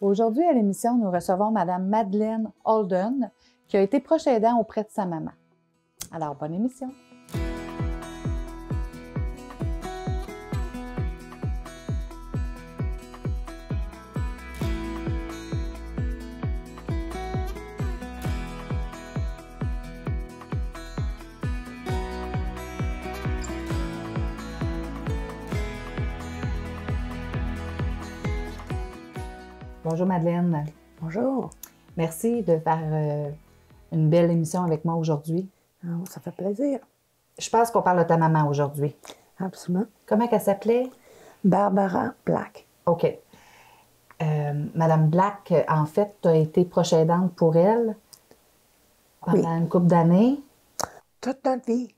Aujourd'hui, à l'émission, nous recevons Mme Madeleine Holden, qui a été proche aidant auprès de sa maman. Alors, bonne émission. Bonjour Madeleine. Bonjour. Merci de faire une belle émission avec moi aujourd'hui. Oh, ça fait plaisir. Je pense qu'on parle de ta maman aujourd'hui. Absolument. Comment elle s'appelait? Barbara Black. OK. Madame Black, en fait, tu as été proche aidante pour elle pendant une couple d'années. Toute notre vie,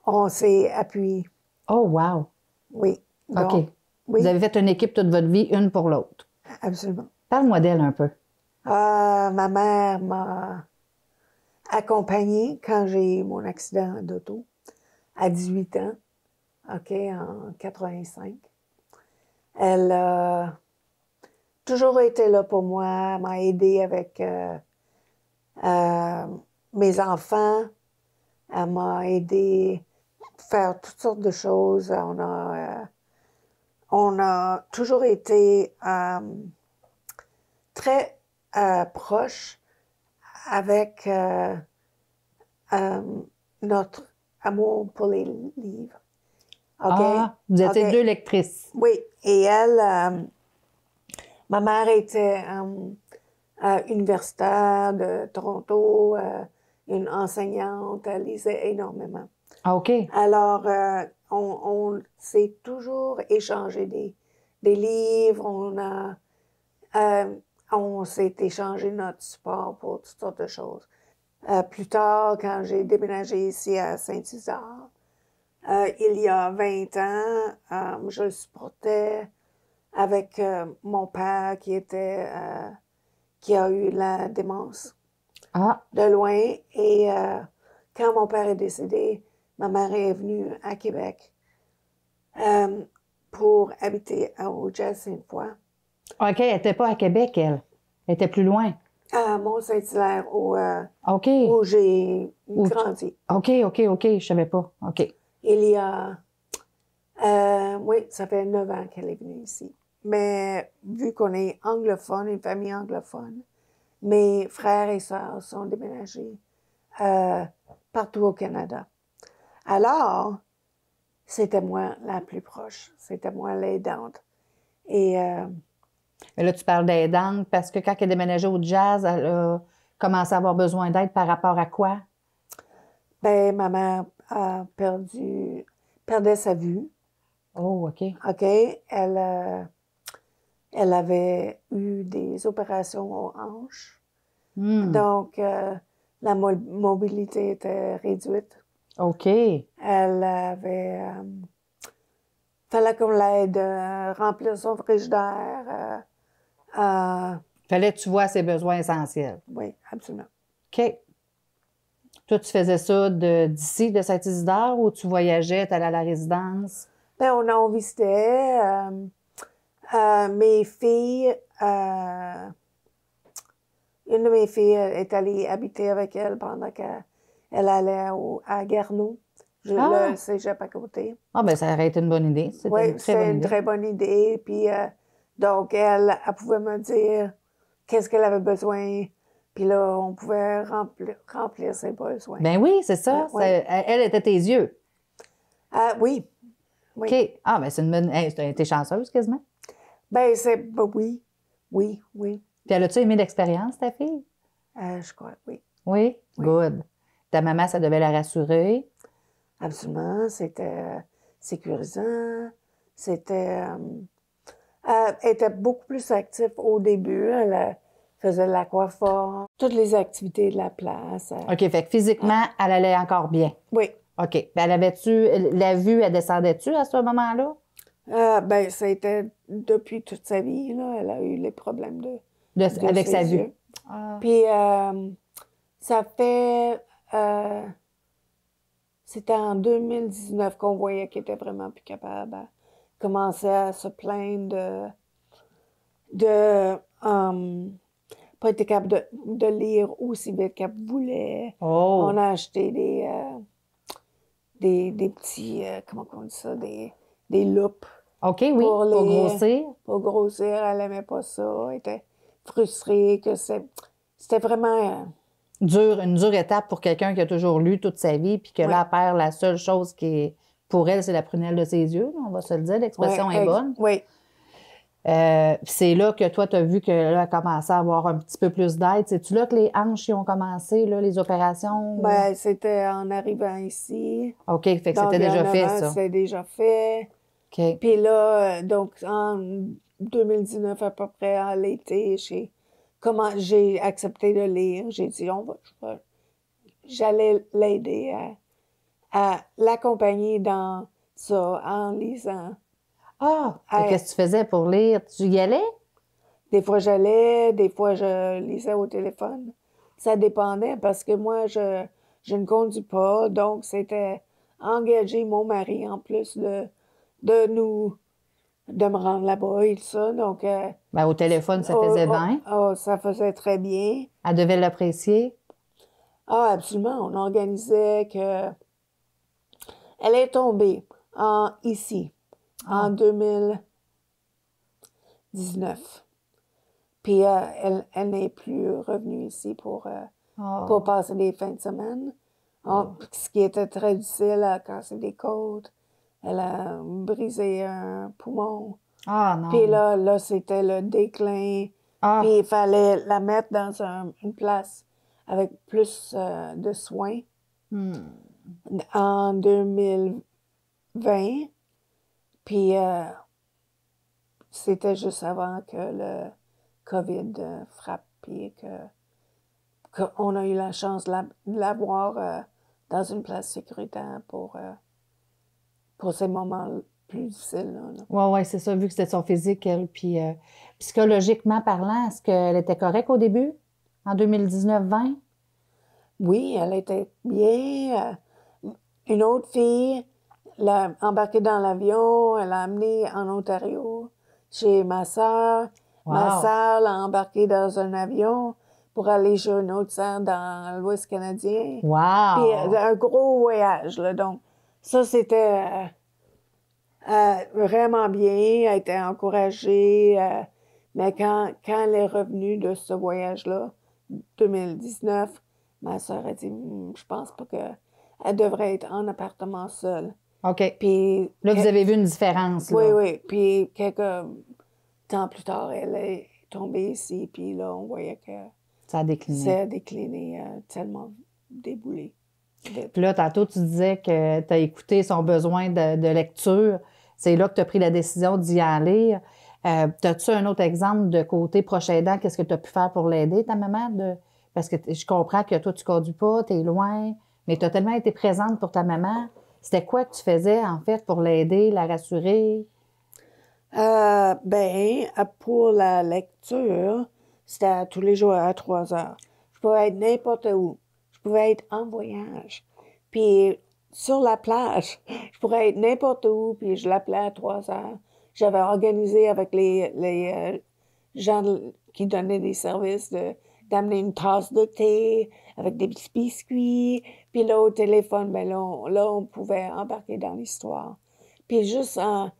on s'est appuyés. Oh, wow! Oui. Donc, OK. oui, Vous avez fait une équipe toute votre vie, une pour l'autre. absolument. Parle-moi d'elle un peu. Ma mère m'a accompagnée quand j'ai eu mon accident d'auto à 18 ans, OK, en 85. Elle a toujours été là pour moi, m'a aidée avec mes enfants. Elle m'a aidé à faire toutes sortes de choses. On a toujours été très proches avec notre amour pour les livres. OK? Ah, vous étiez OK. deux lectrices. Oui, et elle, ma mère était universitaire de Toronto, une enseignante, elle lisait énormément. Ah, OK. Alors, on s'est toujours échangé des livres, on s'est échangé notre support pour toutes sortes de choses. Plus tard, quand j'ai déménagé ici à Saint-Isard, il y a 20 ans, je le supportais avec mon père qui a eu la démence Ah, de loin. Et quand mon père est décédé, ma mère est venue à Québec pour habiter au Jazz-Sainte-Foy, OK, elle n'était pas à Québec, elle. Elle était plus loin. à Mont-Saint-Hilaire, OK. où j'ai grandi. OK, je ne savais pas. OK. Il y a, oui, ça fait 9 ans qu'elle est venue ici. Mais vu qu'on est anglophone, une famille anglophone, mes frères et sœurs sont déménagés partout au Canada. Alors, c'était moi la plus proche, c'était moi l'aidante. Et Mais là, tu parles d'aidante parce que quand elle a déménagé au jazz, elle a commencé à avoir besoin d'aide par rapport à quoi? ben, ma mère perdait sa vue. Oh, OK. OK? Elle avait eu des opérations aux hanches. Donc, la mobilité était réduite. OK. Elle avait... fallait qu'on l'aide à remplir son frigidaire. Fallait que tu vois ses besoins essentiels. Oui, absolument. OK. Toi, tu faisais ça d'ici, de Saint-Isidore, ou tu voyageais, tu allais à la résidence? Ben, on visitait. Mes filles... une de mes filles est allée habiter avec elle pendant qu'elle allait à Garneau, le cégep à côté. Ah, bien, ça aurait été une bonne idée. C'était Oui, une très c'était bonne une idée. très bonne idée. Puis, donc, elle pouvait me dire qu'est-ce qu'elle avait besoin. Puis là, on pouvait remplir ses besoins. Ben oui, c'est ça. Oui. Elle était tes yeux. Oui. Oui. OK. Ah, ben c'est une bonne... Hey, t'es chanceuse, quasiment. Ben, oui. Oui. Puis, elle a-tu aimé l'expérience, ta fille? Je crois, oui. Oui? Good. Ta maman, ça devait la rassurer. Absolument. C'était sécurisant. Elle était beaucoup plus active au début. Elle faisait de l'aquafort, toutes les activités de la place. OK, fait que physiquement, elle allait encore bien. Oui. OK. Puis elle avait-tu... La vue, elle descendait-tu à ce moment-là? Ben, ça a été depuis toute sa vie, là. Elle a eu les problèmes de Avec sa ses vue. yeux. Ah. Puis, ça fait... c'était en 2019 qu'on voyait qu'elle était vraiment plus capable. Elle commençait à se plaindre de pas été capable de lire aussi vite qu'elle voulait. Oh! On a acheté des petits, comment on dit ça, des loupes OK, oui, pour grossir. pour grossir. Elle n'aimait pas ça. Elle était frustrée que c'était vraiment... Une dure étape pour quelqu'un qui a toujours lu toute sa vie, puis que là, elle perd la seule chose qui est, pour elle, c'est la prunelle de ses yeux. On va se le dire, l'expression est bonne. Oui. C'est là que toi, tu as vu qu'elle a commencé à avoir un petit peu plus d'aide. C'est-tu là que les hanches y ont commencé, là, les opérations? Ben, c'était en arrivant ici. OK, fait que Donc, c'était déjà fait, ça. C'était déjà fait. OK. Puis là, donc, en 2019 à peu près, à l'été, j'ai accepté de lire. J'ai dit, j'allais l'aider à l'accompagner dans ça en lisant. Ah! Qu'est-ce que tu faisais pour lire? Tu y allais? Des fois, j'allais, des fois, je lisais au téléphone. Ça dépendait parce que moi, je ne conduis pas. Donc, c'était engager mon mari en plus de me rendre là-bas et tout ça. Donc, Ben, au téléphone, ça faisait bien. Ça faisait très bien. Elle devait l'apprécier. Ah, absolument. On organisait que... Elle est tombée ici, en 2019. Puis, elle n'est plus revenue ici pour passer les fins de semaine. Ce qui était très difficile, elle a cassé des côtes. Elle a brisé un poumon. Ah, non. Puis là, c'était le déclin. Puis il fallait la mettre dans une place avec plus de soins. En 2020. Puis c'était juste avant que le COVID frappe. Puis qu'on a eu la chance de l'avoir dans une place sécuritaire pour ces moments plus difficiles. Oui, c'est ça, vu que c'était son physique, elle. Puis psychologiquement parlant, est-ce qu'elle était correcte au début, en 2019-20? Oui, elle était bien. Une autre fille l'a embarquée dans l'avion, elle l'a amenée en Ontario chez ma sœur. Wow. Ma sœur l'a embarquée dans un avion pour aller chez une autre sœur dans l'Ouest canadien. Wow! Puis un gros voyage, là. Donc, ça, c'était vraiment bien. Elle était encouragée. Mais quand elle est revenue de ce voyage-là, 2019, ma sœur a dit, je pense pas qu'elle devrait être en appartement seule. OK. Puis, là, vous avez vu une différence, là. Oui, oui. Puis, quelques temps plus tard, elle est tombée ici. Puis là, on voyait que ça a décliné. Ça a décliné, tellement déboulé. Puis là, tantôt, tu disais que tu as écouté son besoin de lecture. C'est là que tu as pris la décision d'y aller. As-tu un autre exemple de côté proche aidant? Qu'est-ce que tu as pu faire pour l'aider, ta maman? Parce que je comprends que toi, tu ne conduis pas, tu es loin, mais tu as tellement été présente pour ta maman. C'était quoi que tu faisais, en fait, pour l'aider, la rassurer? Pour la lecture, c'était tous les jours à 3 heures. Je pouvais être n'importe où. Je pouvais être en voyage. Puis sur la plage, je pourrais être n'importe où, puis je l'appelais à 3 heures. J'avais organisé avec les gens qui donnaient des services d'amener une tasse de thé avec des petits biscuits. Puis là, au téléphone, là, on pouvait embarquer dans l'histoire. Puis juste ça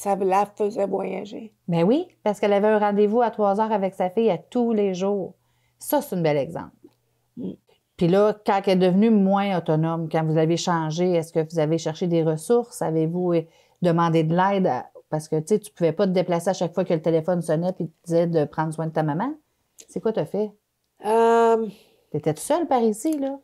la faisait voyager. Ben oui, parce qu'elle avait un rendez-vous à 3 heures avec sa fille à tous les jours. Ça, c'est un bel exemple. Puis là, quand elle est devenue moins autonome, quand vous avez changé, est-ce que vous avez cherché des ressources? Avez-vous demandé de l'aide? Parce que, tu sais, tu ne pouvais pas te déplacer à chaque fois que le téléphone sonnait et te disait de prendre soin de ta maman. C'est quoi tu as fait? T'étais-tu seule par ici, là?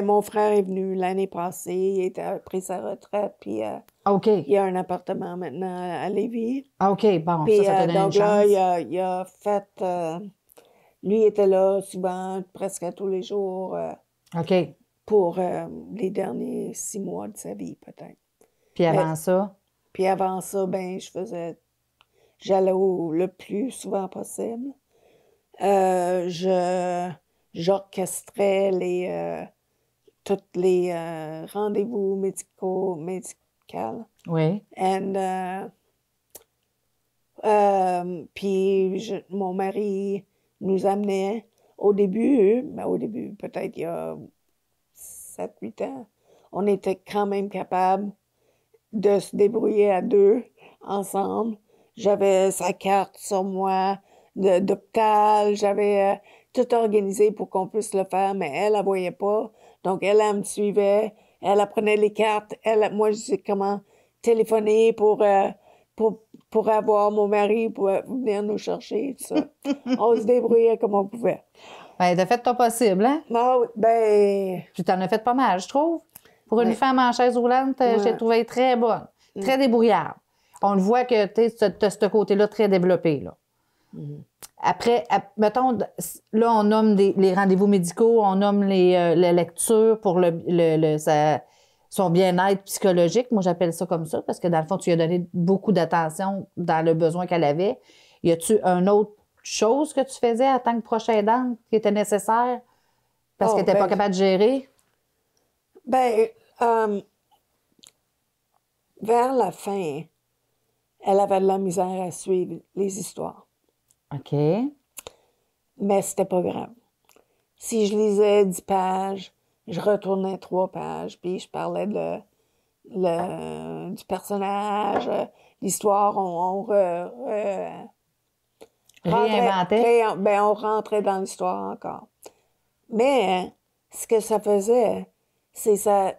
Mon frère est venu l'année passée. Il a pris sa retraite, puis OK. il a un appartement maintenant à Lévis. OK, bon, puis, ça t'a donné une chance. Donc là, il a fait... lui était là souvent, presque tous les jours. OK. Pour les derniers 6 mois de sa vie, peut-être. Puis avant ça? Puis avant ça, j'allais le plus souvent possible. J'orchestrais tous les rendez-vous médicaux. Oui. Et Puis mon mari nous amenait au début, peut-être il y a 7-8 ans, on était quand même capable de se débrouiller à deux, ensemble. J'avais sa carte sur moi d'hôpital, j'avais tout organisé pour qu'on puisse le faire, mais elle ne voyait pas. Donc, elle me suivait, elle apprenait les cartes. Moi, je sais comment téléphoner pour avoir mon mari pour venir nous chercher, tout ça. On se débrouillait comme on pouvait. Ben, t'as fait ton possible, hein? Ah oui, ben, Puis t'en as fait pas mal, je trouve. Pour une Ouais. femme en chaise roulante, je Ouais. l'ai trouvée très bonne, très débrouillarde. On le voit que tu as ce côté-là très développé, là. Après, mettons, là, on nomme les rendez-vous médicaux, on nomme les lectures pour son bien-être psychologique. Moi, j'appelle ça comme ça parce que, dans le fond, tu lui as donné beaucoup d'attention dans le besoin qu'elle avait. Y a-tu une autre chose que tu faisais en tant que proche aidante qui était nécessaire parce Oh, qu'elle n'était pas capable de gérer? Ben, vers la fin, elle avait de la misère à suivre les histoires. OK. Mais c'était pas grave. Si je lisais 10 pages, je retournais 3 pages, puis je parlais du personnage, l'histoire, Réinventait? on rentrait dans l'histoire encore. Mais ce que ça faisait, c'est ça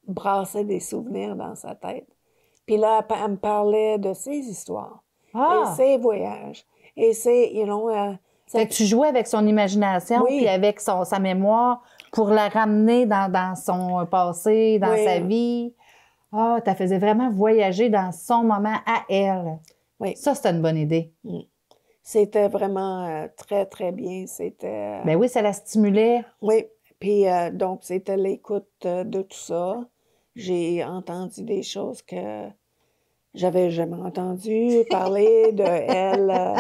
brassait des souvenirs dans sa tête. Puis là, elle me parlait de ses histoires, et ses voyages, et ses, Fait que tu jouais avec son imagination Oui. puis avec sa mémoire pour la ramener dans son passé, dans Oui. sa vie. Ah, tu la faisais vraiment voyager dans son moment à elle. Oui. Ça, c'était une bonne idée. C'était vraiment très, très bien. C'était... Ben oui, ça la stimulait. Oui. Puis donc, c'était l'écoute de tout ça. J'ai entendu des choses que j'avais jamais entendues parler de elle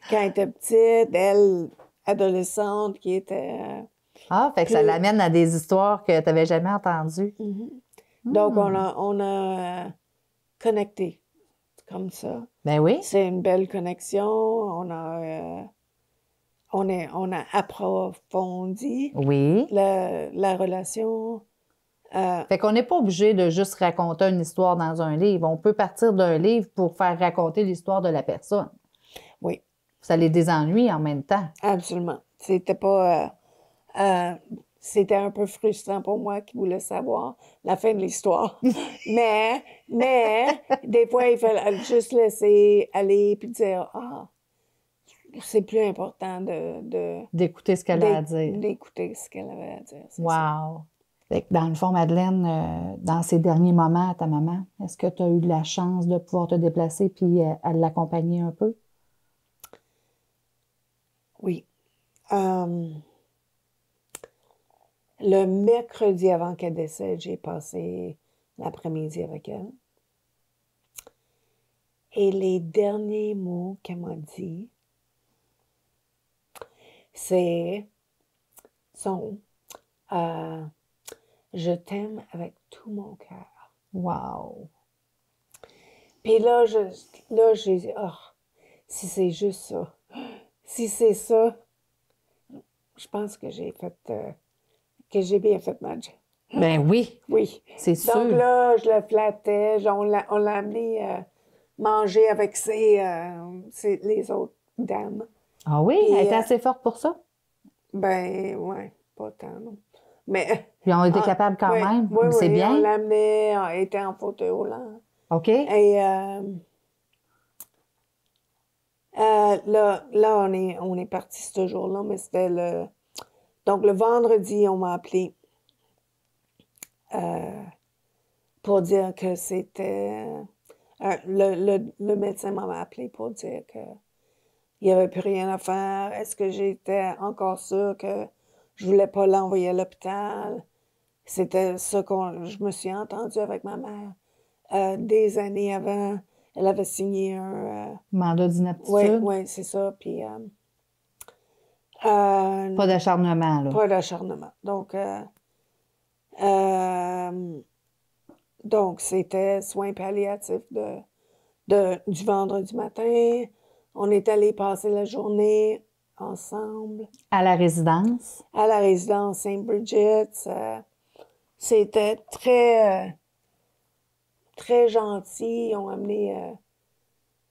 quand elle était petite, elle adolescente qui était... Ah, fait que ça Plus- l'amène à des histoires que tu n'avais jamais entendues. Donc, on a connecté comme ça. Ben oui. C'est une belle connexion. On a approfondi Oui. la relation. Fait qu'on n'est pas obligé de juste raconter une histoire dans un livre. On peut partir d'un livre pour faire raconter l'histoire de la personne. Oui, Ça les désennuie en même temps. absolument. C'était pas... c'était un peu frustrant pour moi qui voulais savoir la fin de l'histoire. mais des fois, il fallait juste laisser aller puis dire, c'est plus important D'écouter ce qu'elle a à dire. d'écouter ce qu'elle avait à dire. c'est ça. Wow! Fait que dans le fond, Madeleine, dans ces derniers moments à ta maman, est-ce que tu as eu de la chance de pouvoir te déplacer puis à l'accompagner un peu? Oui. Le mercredi avant qu'elle décède, j'ai passé l'après-midi avec elle. Et les derniers mots qu'elle m'a dit, sont je t'aime avec tout mon cœur. Wow! Puis là, j'ai dit, si c'est juste ça, si c'est ça, je pense que j'ai bien fait ma job. Ben oui! Oui. C'est sûr. Donc là, je le flattais, on l'a amené manger avec les autres dames. Ah oui? Puis, Elle était assez forte pour ça? Ben, ouais, pas tant, non. Mais... Puis on était capable quand même? Oui, C'est on bien? l'amenait, elle était en fauteuil roulant. OK? Et là, on est parti ce jour-là, mais c'était Donc, le vendredi, on m'a appelé pour dire que c'était... le médecin m'avait appelé pour dire que il n'y avait plus rien à faire. Est-ce que j'étais encore sûre que je voulais pas l'envoyer à l'hôpital? C'était ça je me suis entendue avec ma mère. Des années avant, elle avait signé un... Mandat d'inaptitude? Oui, c'est ça. Puis... Pas d'acharnement, là. Pas d'acharnement. Donc, donc, c'était soins palliatifs du vendredi matin. On est allé passer la journée ensemble À la résidence? à la résidence Saint-Bridget. C'était très gentil. Ils ont amené une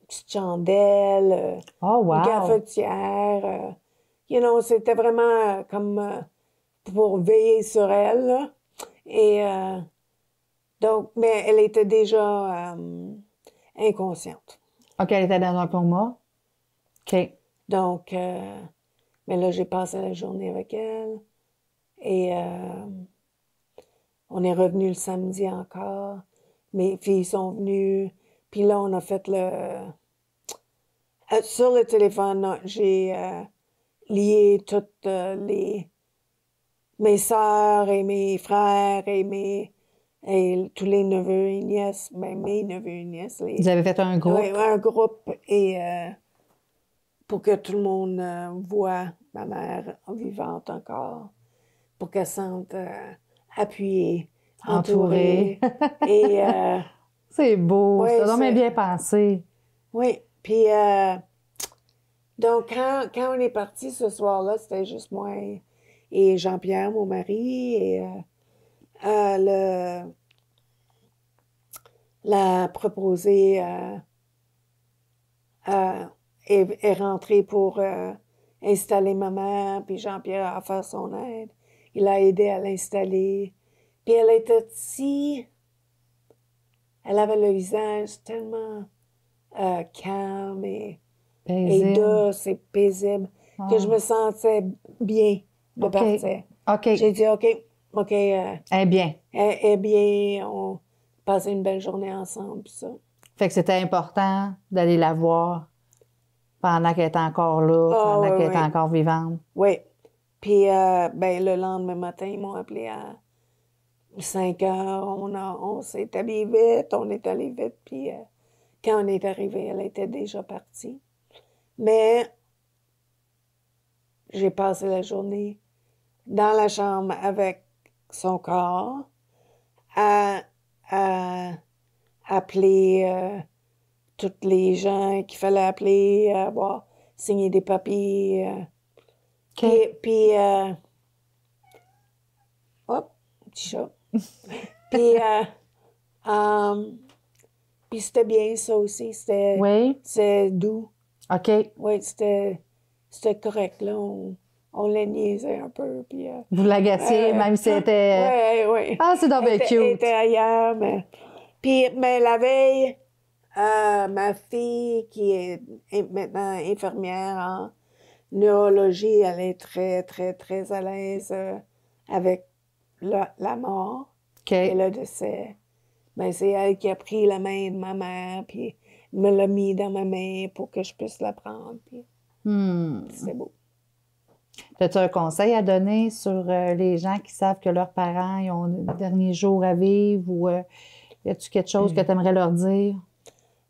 petite chandelle, Oh, une wow! cafetière. C'était vraiment comme pour veiller sur elle, là. Et donc, mais elle était déjà inconsciente. OK, elle était dans un coma. OK. Donc, mais là, j'ai passé la journée avec elle. Et on est revenu le samedi encore. Mes filles sont venues. Puis là, on a fait sur le téléphone, j'ai lié toutes mes sœurs et mes frères et tous les neveux et nièces, mes neveux et nièces. Vous avez fait un groupe? Oui, un groupe et pour que tout le monde voit ma mère vivante encore, pour qu'elle se sente appuyée, entourée. Et C'est beau, oui, c'est vraiment bien pensé. oui. Puis donc quand on est parti ce soir-là, c'était juste moi et Jean-Pierre, mon mari, et la proposée est rentrée pour installer ma mère, puis Jean-Pierre a fait son aide. Il a aidé à l'installer. Puis elle était si... Elle avait le visage tellement calme et Paisible. douce et paisible que je me sentais bien de OK. partir. OK. J'ai dit, OK, Eh bien. elle est bien, on passe une belle journée ensemble, puis ça. Fait que c'était important d'aller la voir pendant qu'elle était encore là, Ah, pendant oui, qu'elle était oui. encore vivante. Oui. Puis, le lendemain matin, ils m'ont appelé à 5 heures. On s'est habillé vite, on est allé vite. Puis, quand on est arrivé, elle était déjà partie. Mais j'ai passé la journée dans la chambre avec son corps à appeler tous les gens qu'il fallait appeler, avoir signé des papiers. OK. Puis hop, petit chat. Puis, puis c'était bien, ça aussi. Oui. C'était doux. OK. Oui, c'était correct, là. On les niaisait un peu, puis... Vous l'agaciez, même si c'était... Oui. Ah, c'est donc bien Elle cute. était ailleurs, mais... Puis, mais la veille, ma fille, qui est maintenant infirmière en neurologie, elle est très, très, très à l'aise avec la mort OK. et le décès. Ben, c'est elle qui a pris la main de ma mère, puis me l'a mis dans ma main pour que je puisse la prendre, puis c'est beau. As-tu un conseil à donner sur les gens qui savent que leurs parents ils ont le dernier jour à vivre ou y a-tu quelque chose que tu aimerais leur dire?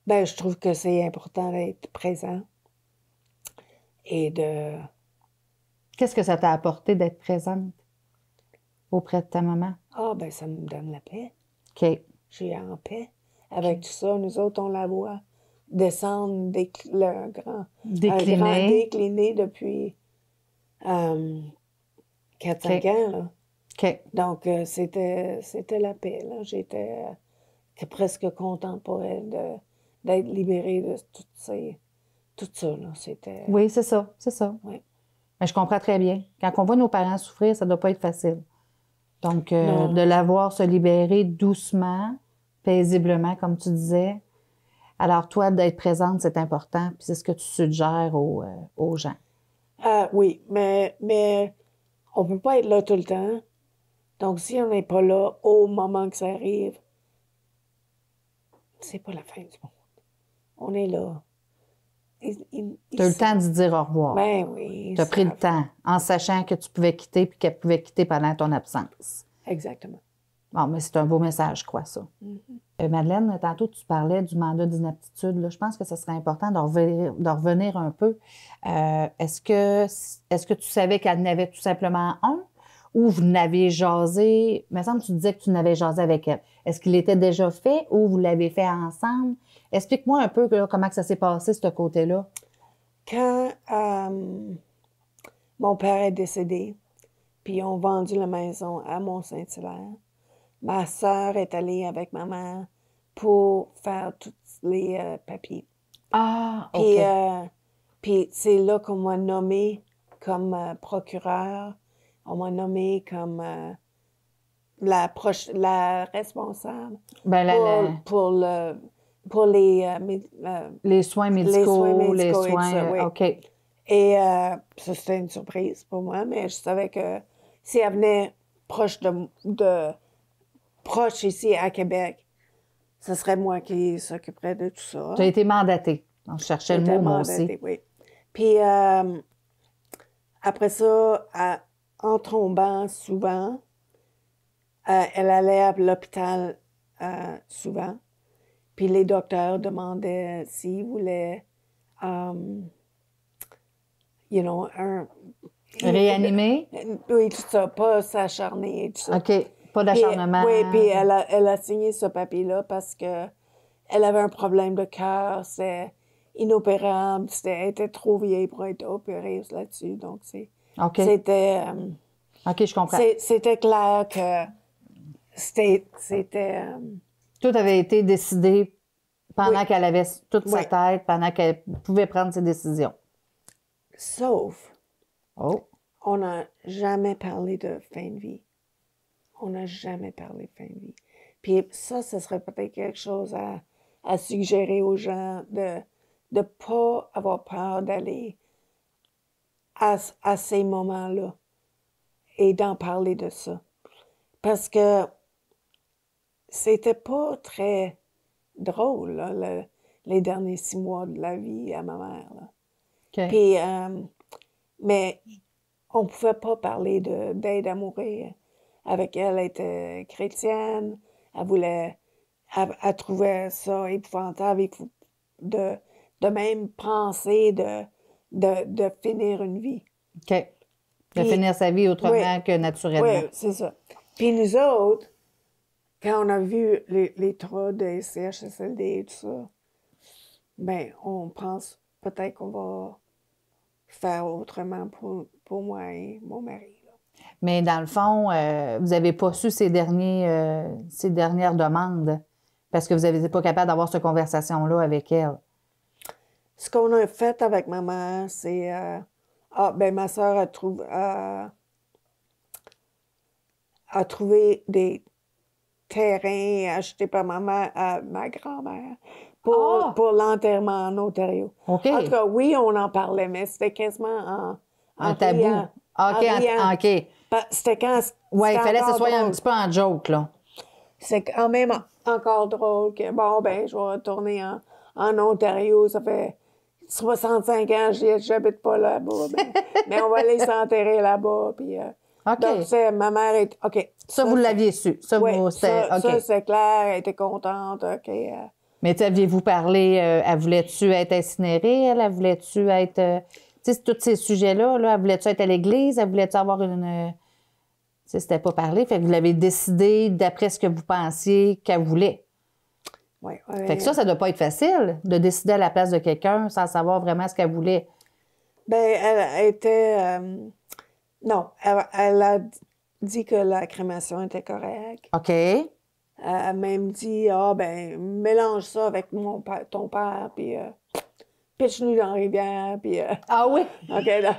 Ben, je trouve que c'est important d'être présent et de... Qu'est-ce que ça t'a apporté d'être présente auprès de ta maman? Ah, ben, ça me donne la paix. OK. Je suis en paix. Avec tout ça, nous autres, on la voit descendre un grand décliné depuis 4-5 ans, là. OK. Donc, c'était la paix, là. J'étais presque contente pour elle d'être libérée de tout ça, là. C'était... Oui, c'est ça, c'est ça. Oui. Mais je comprends très bien. Quand on voit nos parents souffrir, ça ne doit pas être facile. Donc, Non. de la voir se libérer doucement, paisiblement, comme tu disais. Alors, toi, d'être présente, c'est important, puis c'est ce que tu suggères aux gens. Oui, mais on peut pas être là tout le temps. Donc, si on n'est pas là au moment que ça arrive, c'est pas la fin du monde. On est là. Tu as eu le temps de dire au revoir. Ben oui. Tu as pris le temps, en sachant que tu pouvais quitter puis qu'elle pouvait quitter pendant ton absence. Exactement. Bon, mais c'est un beau message, je crois, ça. Madeleine, tantôt, tu parlais du mandat d'inaptitude. Là. Je pense que ce serait important de revenir un peu. Est-ce que tu savais qu'elle en avait tout simplement un ou vous n'avez jasé? Il me semble que tu disais que tu n'avais jasé avec elle. Est-ce qu'il était déjà fait ou vous l'avez fait ensemble? Explique-moi un peu là, comment que ça s'est passé, ce côté-là. Quand mon père est décédé, puis ils ont vendu la maison à Mont-Saint-Hilaire, ma sœur est allée avec ma mère pour faire tous les papiers. Ah, Puis, OK. puis c'est là qu'on m'a nommé comme procureur. On m'a nommé comme la responsable Ben, pour les soins les soins médicaux, les médicaux et tout ça, soins, oui. OK. Et ça, c'était une surprise pour moi, mais je savais que si elle venait proche ici à Québec, ce serait moi qui s'occuperais de tout ça. Tu as été mandatée. Donc, je cherchais le mot, moi aussi. Oui. Puis après ça, en tombant souvent, elle allait à l'hôpital souvent. Puis les docteurs demandaient s'ils voulaient, Réanimée? Oui, tout ça, pas s'acharner et tout ça. OK. Pas d'acharnement. Oui, puis elle a signé ce papier-là parce que elle avait un problème de cœur, c'est inopérable, elle était trop vieille pour être opérée là-dessus. Donc, OK. c'était OK, je comprends. c'était clair que c'était Tout avait été décidé pendant Oui. qu'elle avait toute sa Oui. tête, pendant qu'elle pouvait prendre ses décisions. sauf, Oh. on n'a jamais parlé de fin de vie. On n'a jamais parlé de fin de vie. Puis ça, ce serait peut-être quelque chose à suggérer aux gens de ne pas avoir peur d'aller à ces moments-là et d'en parler de ça. Parce que c'était pas très drôle, là, les derniers 6 mois de la vie à ma mère. Là. OK. Puis, mais on pouvait pas parler d'aide à mourir avec elle. Elle était chrétienne, elle trouvait ça épouvantable de même penser de finir une vie. OK. De Puis- finir sa vie autrement Oui. que naturellement. Oui, c'est ça. Puis nous autres, quand on a vu les trois des CHSLD et tout ça, ben, on pense peut-être qu'on va faire autrement pour moi et mon mari. Là. Mais dans le fond, vous n'avez pas su ces dernières demandes parce que vous n'avez pas capable d'avoir cette conversation-là avec elle. Ce qu'on a fait avec ma mère, c'est... ma soeur a trouvé des terrains achetés par ma grand-mère pour l'enterrement en Ontario. OK. En tout cas, oui, on en parlait, mais c'était quasiment en Un tabou. riant. OK, En riant. OK. C'était quand... Oui, il fallait que ce encore soit un drôle. petit peu en joke, là. C'est quand même encore drôle que, bon, ben, je vais retourner en Ontario. Ça fait 65 ans que j'habite pas là-bas. Mais on va aller s'enterrer là-bas. Puis, OK. donc, ma mère est... OK. Ça, vous l'aviez su. Ça, Oui, c'était OK. ça, c'est clair. Elle était contente. OK. Mais aviez-vous parlé, elle voulait-tu être incinérée? Elle voulait-tu être... tu sais, tous ces sujets-là, elle voulait-tu être à l'église? Elle voulait-tu avoir une... tu sais, c'était pas parlé. Fait que vous l'avez décidé d'après ce que vous pensiez qu'elle voulait. Oui. Fait que ça doit pas être facile de décider à la place de quelqu'un sans savoir vraiment ce qu'elle voulait. Ben, elle était... non, elle a dit que la crémation était correcte. OK. Elle a même dit, mélange ça avec ton père, puis pitch-nous dans la rivière, puis... Ah oui? OK, là.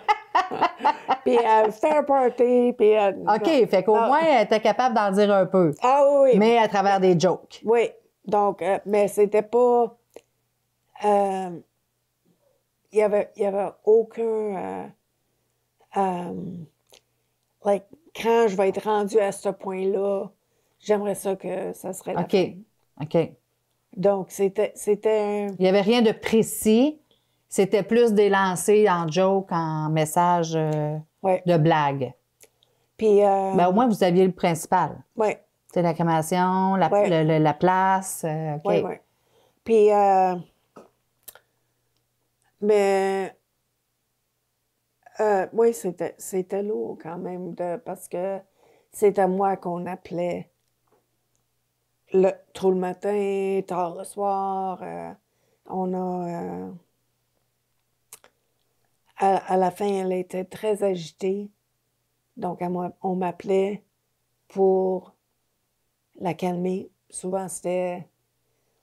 Puis faire un party, puis... OK. Fait qu'au moins, elle était capable d'en dire un peu. Ah oui. Mais à travers des jokes. Oui. Donc, mais c'était pas... Il y avait aucun... quand je vais être rendue à ce point-là, j'aimerais ça que ça serait la OK. fin. OK. Donc, c'était Il n'y avait rien de précis. C'était plus des lancers en joke, en message de blague. Puis... Ben, au moins, vous aviez le principal. Oui. C'est la crémation, la place. OK. Oui. Puis, mais Oui, c'était lourd quand même, parce que c'était moi qu'on appelait trop le matin, tard le soir. On a... à la fin, elle était très agitée. Donc, on m'appelait pour la calmer. Souvent, c'était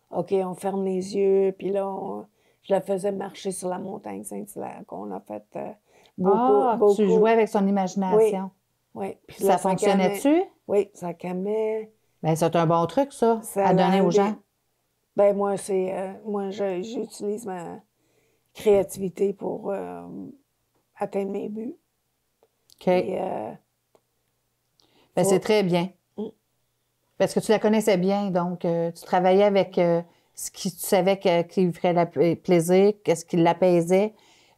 OK, on ferme les yeux, puis là, je la faisais marcher sur la montagne Saint-Hilaire, qu'on a fait beaucoup. Tu jouais avec son Oui, imagination. oui. Puis Ça là, fonctionnait-tu? Oui, ça calmait. Bien, c'est un bon truc, ça, Ça à donner aux allait. gens. Ben moi, j'utilise ma créativité pour atteindre mes buts. OK. Et, Ben, c'est très bien. Parce que tu la connaissais bien, donc tu travaillais avec ce qui tu savais qui lui ferait plaisir, qu'est-ce qui l'apaisait,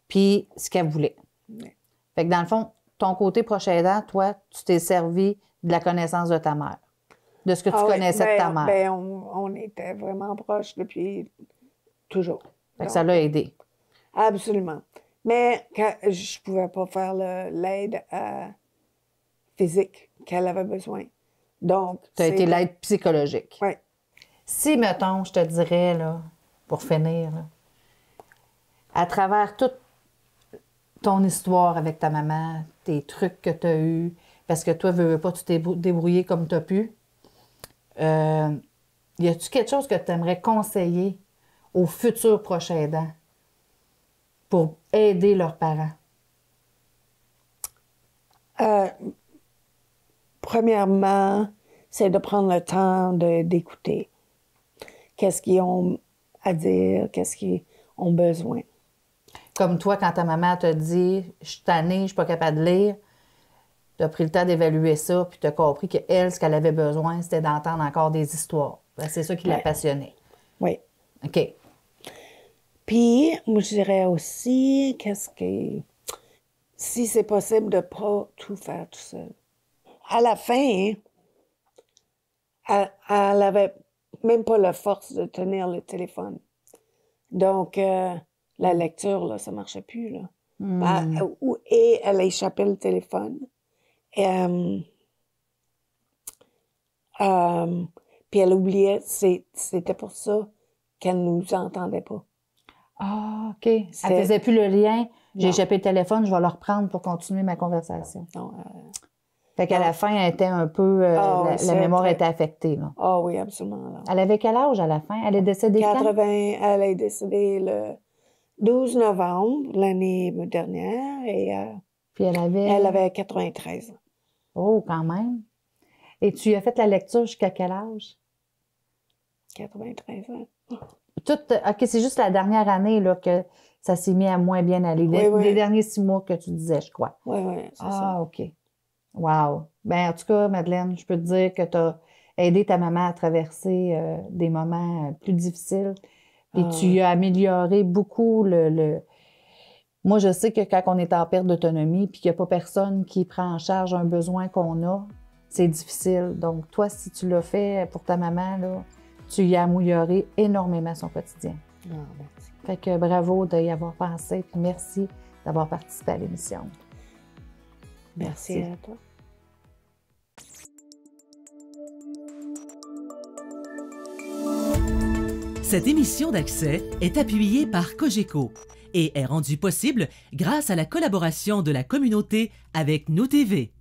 puis ce qu'elle voulait. Oui. Fait que dans le fond, ton côté proche aidant, toi, tu t'es servi de la connaissance de ta mère, de ce que tu connaissais de ta mère. Ben, on était vraiment proches depuis toujours. Fait que ça l'a aidé. Absolument. Mais je ne pouvais pas faire l'aide physique qu'elle avait besoin. Donc, tu as été l'aide psychologique. Oui. Si, mettons, je te dirais, là, pour finir, là, à travers toute ton histoire avec ta maman, tes trucs que tu as eus, parce que toi, veux pas, tu t'es débrouillé comme tu as pu, y a-tu quelque chose que tu aimerais conseiller aux futurs proches aidants pour aider leurs parents? Premièrement, c'est de prendre le temps d'écouter. Qu'est-ce qu'ils ont à dire, qu'est-ce qu'ils ont besoin. Comme toi, quand ta maman t'a dit « Je suis tannée, je ne suis pas capable de lire », tu as pris le temps d'évaluer ça, puis tu as compris qu'elle, ce qu'elle avait besoin, c'était d'entendre encore des histoires. Ben, c'est ça qui l'a passionnée. Oui. OK. Puis, moi, je dirais aussi, si c'est possible de ne pas tout faire tout seul. À la fin, elle n'avait même pas la force de tenir le téléphone. Donc, la lecture, là, ça ne marchait plus. Là. Et elle échappait le téléphone. Puis elle oubliait, c'était pour ça qu'elle ne nous entendait pas. Ah, OK. Elle ne faisait plus le lien. J'ai échappé le téléphone, je vais le reprendre pour continuer ma conversation. Non. Fait qu'à la fin, elle était un peu... la mémoire était affectée. Ah oui, absolument. Là. Elle avait quel âge à la fin? Elle est décédée quand? Elle est décédée le 12 novembre l'année dernière et puis elle avait 93 ans. Oh, quand même. Et tu as fait la lecture jusqu'à quel âge? 93 ans. OK, c'est juste la dernière année là, que ça s'est mis à moins bien aller. Les derniers 6 mois que tu disais, je crois. Oui, c'est ça. Ah, OK. Wow. Bien, en tout cas, Madeleine, je peux te dire que tu as aidé ta maman à traverser des moments plus difficiles. Puis tu as amélioré beaucoup Moi, je sais que quand on est en perte d'autonomie puis qu'il n'y a pas personne qui prend en charge un besoin qu'on a, c'est difficile. Donc, toi, si tu l'as fait pour ta maman, là, tu y as amélioré énormément son quotidien. Ah, merci. Fait que bravo d'y avoir pensé puis merci d'avoir participé à l'émission. Merci à toi. Cette émission d'Accès est appuyée par Cogeco et est rendue possible grâce à la collaboration de la communauté avec Nous TV.